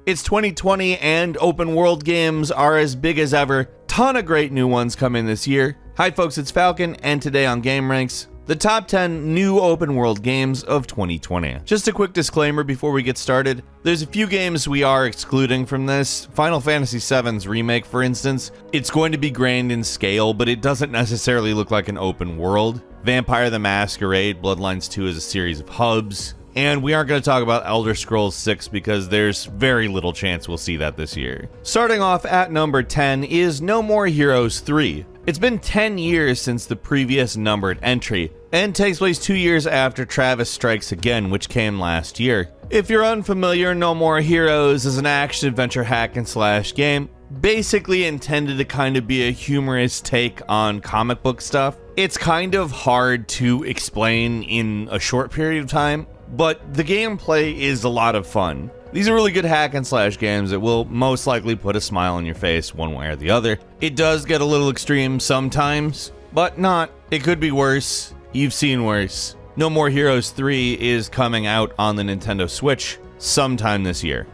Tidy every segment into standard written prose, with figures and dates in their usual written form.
It's 2020 and open world games are as big as ever. Ton of great new ones coming this year. Hi folks, it's Falcon, and today on Game Ranks, the top 10 new open world games of 2020. Just a quick disclaimer before we get started. There's a few games we are excluding from this. Final Fantasy VII's remake, for instance. It's going to be grand in scale, but it doesn't necessarily look like an open world. Vampire the Masquerade Bloodlines 2 is a series of hubs. And we aren't going to talk about Elder Scrolls 6 because there's very little chance we'll see that this year. Starting off at number 10 is No More Heroes 3. It's been 10 years since the previous numbered entry, and takes place 2 years after Travis Strikes Again, which came last year. If you're unfamiliar, No More Heroes is an action-adventure hack-and-slash game, basically intended to kind of be a humorous take on comic book stuff. It's kind of hard to explain in a short period of time, but the gameplay is a lot of fun. These are really good hack and slash games that will most likely put a smile on your face one way or the other. It does get a little extreme sometimes, but not. It could be worse. You've seen worse. No More Heroes 3 is coming out on the Nintendo Switch sometime this year.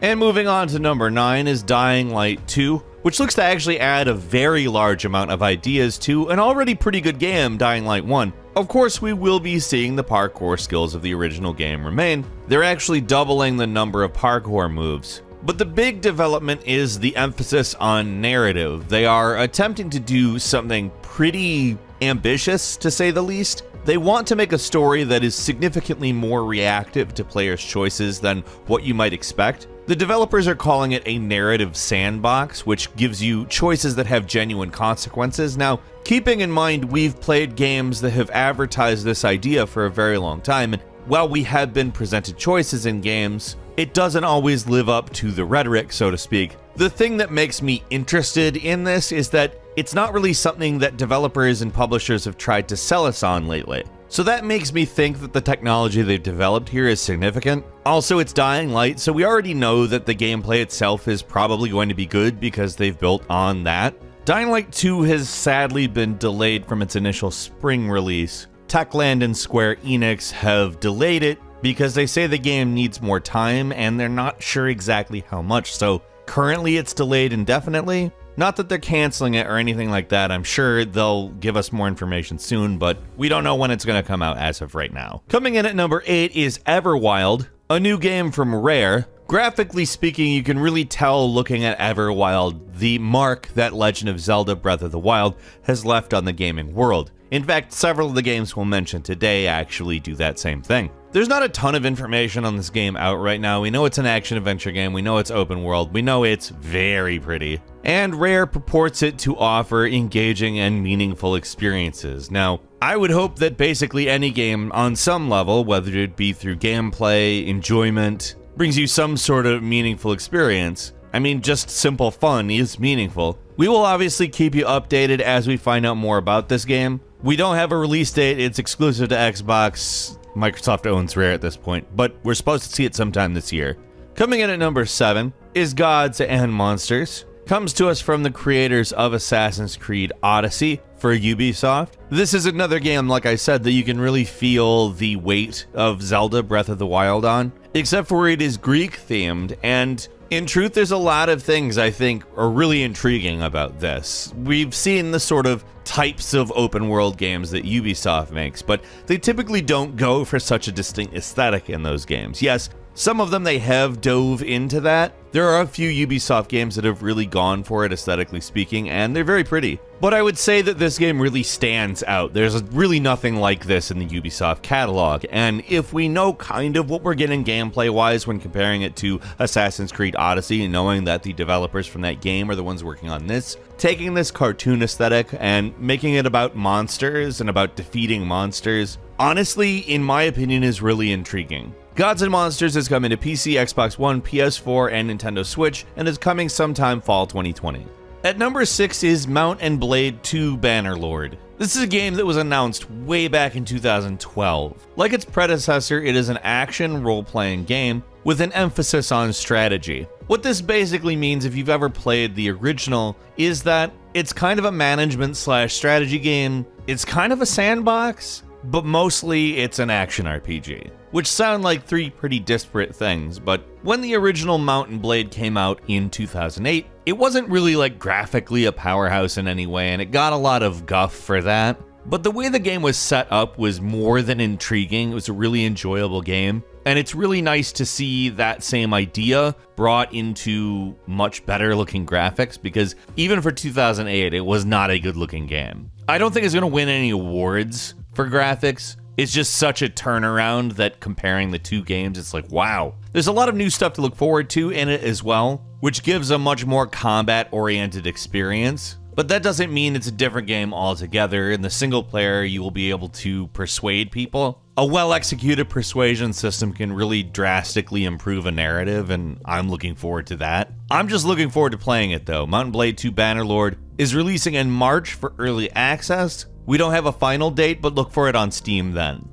And moving on to number 9 is Dying Light 2, which looks to actually add a very large amount of ideas to an already pretty good game, Dying Light 1. Of course, we will be seeing the parkour skills of the original game remain. They're actually doubling the number of parkour moves. But the big development is the emphasis on narrative. They are attempting to do something pretty ambitious, to say the least. They want to make a story that is significantly more reactive to players' choices than what you might expect. The developers are calling it a narrative sandbox, which gives you choices that have genuine consequences. Now, keeping in mind we've played games that have advertised this idea for a very long time, and while we have been presented choices in games, it doesn't always live up to the rhetoric, so to speak. The thing that makes me interested in this is that it's not really something that developers and publishers have tried to sell us on lately. So that makes me think that the technology they've developed here is significant. Also, it's Dying Light, so we already know that the gameplay itself is probably going to be good because they've built on that. Dying Light 2 has sadly been delayed from its initial spring release. Techland and Square Enix have delayed it because they say the game needs more time and they're not sure exactly how much, so currently it's delayed indefinitely. Not that they're canceling it or anything like that. I'm sure they'll give us more information soon, but we don't know when it's going to come out as of right now. Coming in at number 8 is Everwild, a new game from Rare. Graphically speaking, you can really tell looking at Everwild the mark that Legend of Zelda Breath of the Wild has left on the gaming world. In fact, several of the games we'll mention today actually do that same thing. There's not a ton of information on this game out right now. We know it's an action-adventure game, we know it's open world, we know it's very pretty. And Rare purports it to offer engaging and meaningful experiences. Now, I would hope that basically any game on some level, whether it be through gameplay, enjoyment, brings you some sort of meaningful experience. I mean, just simple fun is meaningful. We will obviously keep you updated as we find out more about this game. We don't have a release date, it's exclusive to Xbox. Microsoft owns Rare at this point, but we're supposed to see it sometime this year. Coming in at number 7 is Gods and Monsters. Comes to us from the creators of Assassin's Creed Odyssey for Ubisoft. This is another game, like I said, that you can really feel the weight of Zelda Breath of the Wild on, except for it is Greek themed, and in truth, there's a lot of things I think are really intriguing about this. We've seen the sort of types of open world games that Ubisoft makes, but they typically don't go for such a distinct aesthetic in those games. Yes, some of them they have dove into that. There are a few Ubisoft games that have really gone for it aesthetically speaking, and they're very pretty. But I would say that this game really stands out. There's really nothing like this in the Ubisoft catalog, and if we know kind of what we're getting gameplay-wise when comparing it to Assassin's Creed Odyssey, and knowing that the developers from that game are the ones working on this, taking this cartoon aesthetic and making it about monsters and about defeating monsters, honestly, in my opinion, is really intriguing. Gods and Monsters is coming to PC, Xbox One, PS4, and Nintendo Switch, and is coming sometime fall 2020. At number 6 is Mount and Blade 2 Bannerlord. This is a game that was announced way back in 2012. Like its predecessor, it is an action role-playing game with an emphasis on strategy. What this basically means, if you've ever played the original, is that it's kind of a management/strategy game. It's kind of a sandbox, but mostly it's an action RPG. Which sound like three pretty disparate things, but When the original Mount & Blade came out in 2008, it wasn't really like graphically a powerhouse in any way, and it got a lot of guff for that. But the way the game was set up was more than intriguing. It was a really enjoyable game. And it's really nice to see that same idea brought into much better looking graphics, because even for 2008, it was not a good looking game. I don't think it's going to win any awards for graphics. It's just such a turnaround that comparing the two games, it's like, wow. There's a lot of new stuff to look forward to in it as well, which gives a much more combat-oriented experience. But that doesn't mean it's a different game altogether. In the single player, you will be able to persuade people. A well-executed persuasion system can really drastically improve a narrative, and I'm looking forward to that. I'm just looking forward to playing it though. Mount & Blade 2 Bannerlord is releasing in March for early access. We don't have a final date, but look for it on Steam then.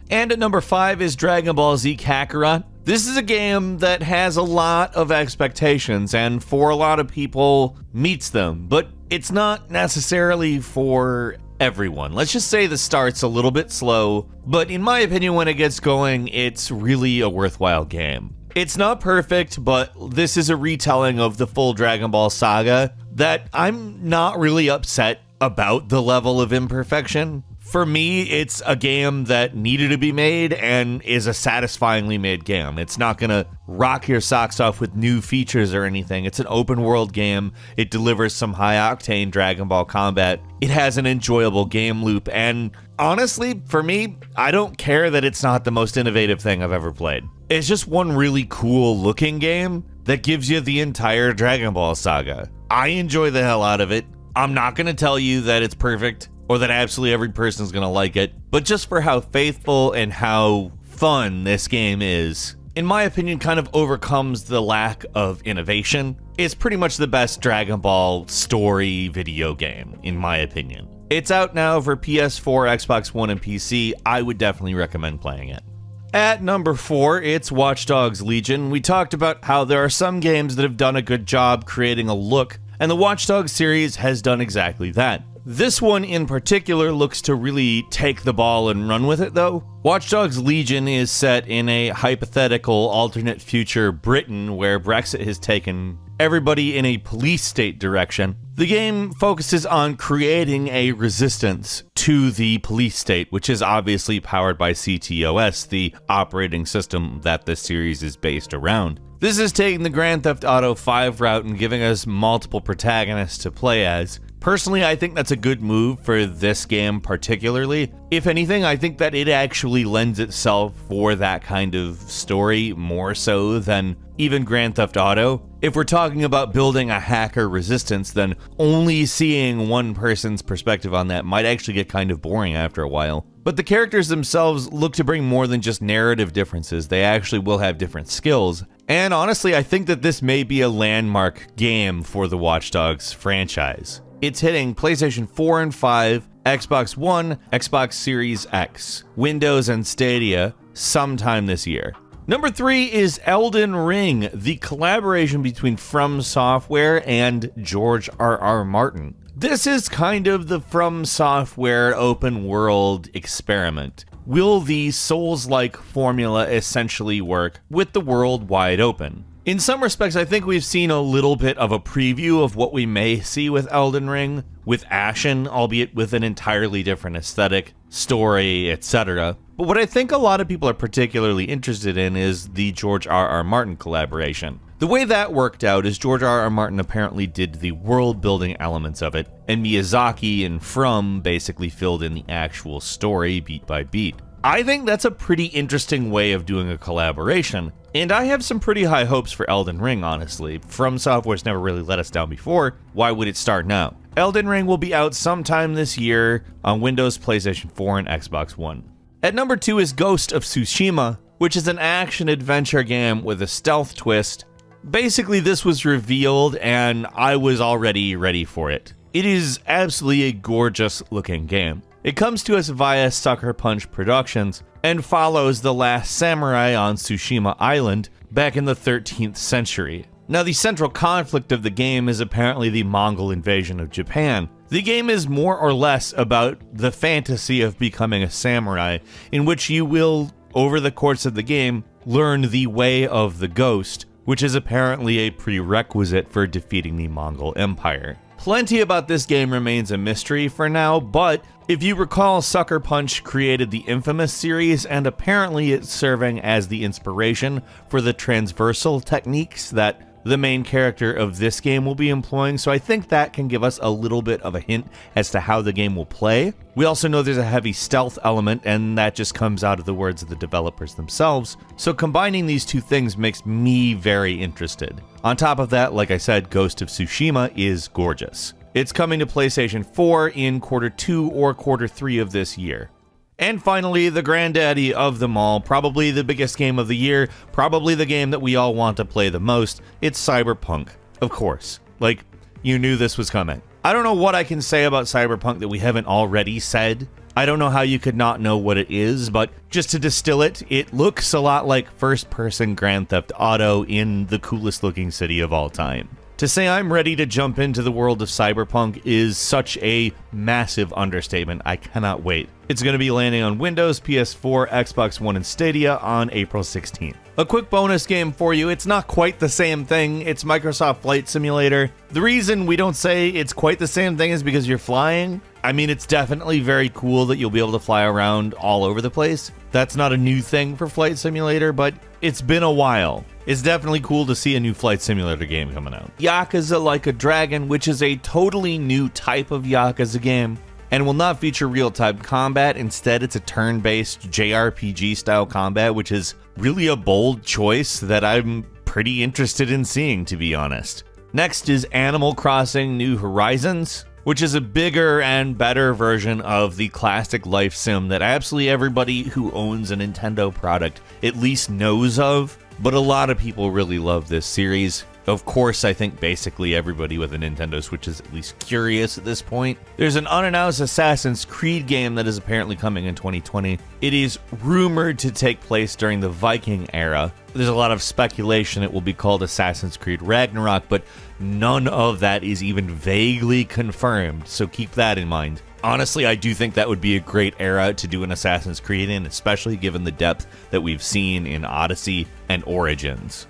And at number 5 is Dragon Ball Z Kakarot. This is a game that has a lot of expectations, and for a lot of people, meets them, but it's not necessarily for everyone. Let's just say the start's a little bit slow, but in my opinion, when it gets going, it's really a worthwhile game. It's not perfect, but this is a retelling of the full Dragon Ball saga that I'm not really upset about the level of imperfection. For me, it's a game that needed to be made and is a satisfyingly made game. It's not gonna rock your socks off with new features or anything. It's an open world game. It delivers some high octane Dragon Ball combat. It has an enjoyable game loop, and honestly, for me, I don't care that it's not the most innovative thing I've ever played. It's just one really cool looking game that gives you the entire Dragon Ball saga. I enjoy the hell out of it. I'm not gonna tell you that it's perfect, or that absolutely every person's gonna like it, but just for how faithful and how fun this game is, in my opinion, kind of overcomes the lack of innovation. It's pretty much the best Dragon Ball story video game, in my opinion. It's out now for PS4, Xbox One, and PC. I would definitely recommend playing it. At number 4, it's Watch Dogs Legion. We talked about how there are some games that have done a good job creating a look, and the Watch Dogs series has done exactly that. This one in particular looks to really take the ball and run with it though. Watch Dogs Legion is set in a hypothetical alternate future Britain where Brexit has taken everybody in a police state direction. The game focuses on creating a resistance to the police state, which is obviously powered by CTOS, the operating system that this series is based around. This is taking the Grand Theft Auto 5 route and giving us multiple protagonists to play as. Personally, I think that's a good move for this game particularly. If anything, I think that it actually lends itself for that kind of story more so than even Grand Theft Auto. If we're talking about building a hacker resistance, then only seeing one person's perspective on that might actually get kind of boring after a while. But the characters themselves look to bring more than just narrative differences. They actually will have different skills. And honestly, I think that this may be a landmark game for the Watch Dogs franchise. It's hitting PlayStation 4 and 5, Xbox One, Xbox Series X, Windows, and Stadia sometime this year. Number 3 is Elden Ring, the collaboration between From Software and George R.R. Martin. This is kind of the From Software open world experiment. Will the Souls-like formula essentially work with the world wide open? In some respects, I think we've seen a little bit of a preview of what we may see with Elden Ring, with Ashen, albeit with an entirely different aesthetic, story, etc. But what I think a lot of people are particularly interested in is the George R.R. Martin collaboration. The way that worked out is George R.R. Martin apparently did the world-building elements of it, and Miyazaki and From basically filled in the actual story beat by beat. I think that's a pretty interesting way of doing a collaboration, and I have some pretty high hopes for Elden Ring, honestly. From Software's never really let us down before, why would it start now? Elden Ring will be out sometime this year on Windows, PlayStation 4, and Xbox One. At number 2 is Ghost of Tsushima, which is an action-adventure game with a stealth twist. Basically, this was revealed, and I was already ready for it. It is absolutely a gorgeous-looking game. It comes to us via Sucker Punch Productions and follows The Last Samurai on Tsushima Island back in the 13th century. Now, the central conflict of the game is apparently the Mongol invasion of Japan. The game is more or less about the fantasy of becoming a samurai, in which you will, over the course of the game, learn the way of the ghost, which is apparently a prerequisite for defeating the Mongol Empire. Plenty about this game remains a mystery for now, but if you recall, Sucker Punch created the Infamous series, and apparently it's serving as the inspiration for the transversal techniques that the main character of this game will be employing, so I think that can give us a little bit of a hint as to how the game will play. We also know there's a heavy stealth element, and that just comes out of the words of the developers themselves, so combining these two things makes me very interested. On top of that, like I said, Ghost of Tsushima is gorgeous. It's coming to PlayStation 4 in Q2 or Q3 of this year. And finally, the granddaddy of them all, probably the biggest game of the year, probably the game that we all want to play the most, it's Cyberpunk. Of course. Like, you knew this was coming. I don't know what I can say about Cyberpunk that we haven't already said. I don't know how you could not know what it is, but just to distill it, it looks a lot like first-person Grand Theft Auto in the coolest looking city of all time. To say I'm ready to jump into the world of Cyberpunk is such a massive understatement. I cannot wait. It's going to be landing on Windows, PS4, Xbox One, and Stadia on April 16th. A quick bonus game for you. It's not quite the same thing. It's Microsoft Flight Simulator. The reason we don't say it's quite the same thing is because you're flying. I mean, it's definitely very cool that you'll be able to fly around all over the place. That's not a new thing for Flight Simulator, but it's been a while. It's definitely cool to see a new Flight Simulator game coming out. Yakuza Like a Dragon, which is a totally new type of Yakuza game, and will not feature real-time combat. Instead, it's a turn-based JRPG-style combat, which is really a bold choice that I'm pretty interested in seeing, to be honest. Next is Animal Crossing New Horizons, which is a bigger and better version of the classic life sim that absolutely everybody who owns a Nintendo product at least knows of, but a lot of people really love this series. Of course, I think basically everybody with a Nintendo Switch is at least curious at this point. There's an unannounced Assassin's Creed game that is apparently coming in 2020. It is rumored to take place during the Viking era. There's a lot of speculation it will be called Assassin's Creed Ragnarok, but none of that is even vaguely confirmed, so keep that in mind. Honestly, I do think that would be a great era to do an Assassin's Creed in, especially given the depth that we've seen in Odyssey and Origins.